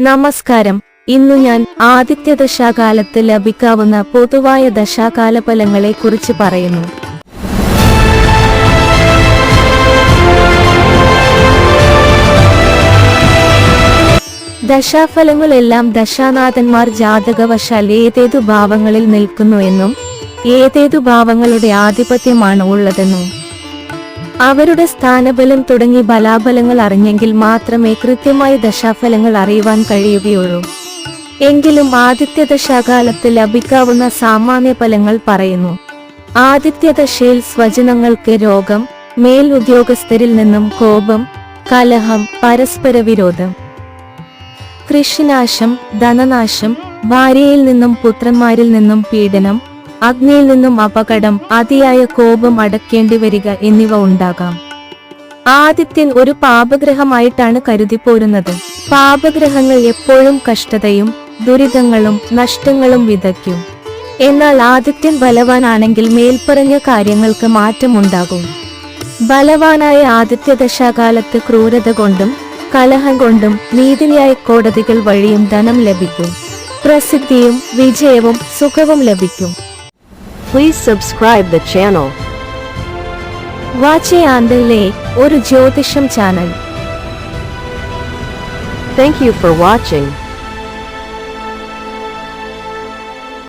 നമസ്കാരം. ഇന്നു ഞാൻ ആദിത്യ ദശാകാലത്ത് ലഭിക്കാവുന്ന പൊതുവായ ദശാകാലഫലങ്ങളെ കുറിച്ച് പറയുന്നു. ദശാഫലങ്ങളെല്ലാം ദശാനാഥന്മാർ ജാതകവശാൽ ഏതേതു ഭാവങ്ങളിൽ നിൽക്കുന്നു എന്നും ഏതേതു ഭാവങ്ങളുടെ ആധിപത്യമാണ് ഉള്ളതെന്നും അവരുടെ സ്ഥാനബലം തുടങ്ങി ബലാബലങ്ങൾ അറിഞ്ഞെങ്കിൽ മാത്രമേ കൃത്യമായി ദശാഫലങ്ങൾ അറിയുവാൻ കഴിയുകയുള്ളൂ. എങ്കിലും ആദിത്യ ദശാകാലത്ത് ലഭിക്കാവുന്ന സാമാന്യ ഫലങ്ങൾ പറയുന്നു. ആദിത്യ ദശയിൽ സ്വജനങ്ങൾക്ക് രോഗം, മേൽ ഉദ്യോഗസ്ഥരിൽ നിന്നും കോപം, കലഹം, പരസ്പര വിരോധം, കൃഷിനാശം, ധനനാശം, ഭാര്യയിൽ നിന്നും പുത്രന്മാരിൽ നിന്നും പീഡനം, അഗ്നിയിൽ നിന്നും അപകടം, അതിയായ കോപം അടക്കേണ്ടി വരിക എന്നിവ ഉണ്ടാകാം. ആദിത്യൻ ഒരു പാപഗ്രഹമായിട്ടാണ് കരുതിപ്പോരുന്നത്. പാപഗ്രഹങ്ങൾ എപ്പോഴും കഷ്ടതയും ദുരിതങ്ങളും നഷ്ടങ്ങളും വിതയ്ക്കും. എന്നാൽ ആദിത്യൻ ബലവാനാണെങ്കിൽ മേൽപ്പറഞ്ഞ കാര്യങ്ങൾക്ക് മാറ്റമുണ്ടാകും. ബലവാനായ ആദിത്യ ദശാകാലത്ത് ക്രൂരത കൊണ്ടും കലഹം കൊണ്ടും നീതിന്യായ കോടതികൾ വഴിയും ധനം ലഭിക്കും. പ്രസിദ്ധിയും വിജയവും സുഖവും ലഭിക്കും. Please subscribe the channel. വാച്ച് ആന്തയിലെ ഒരു ജ്യോതിഷം channel. Thank you for watching.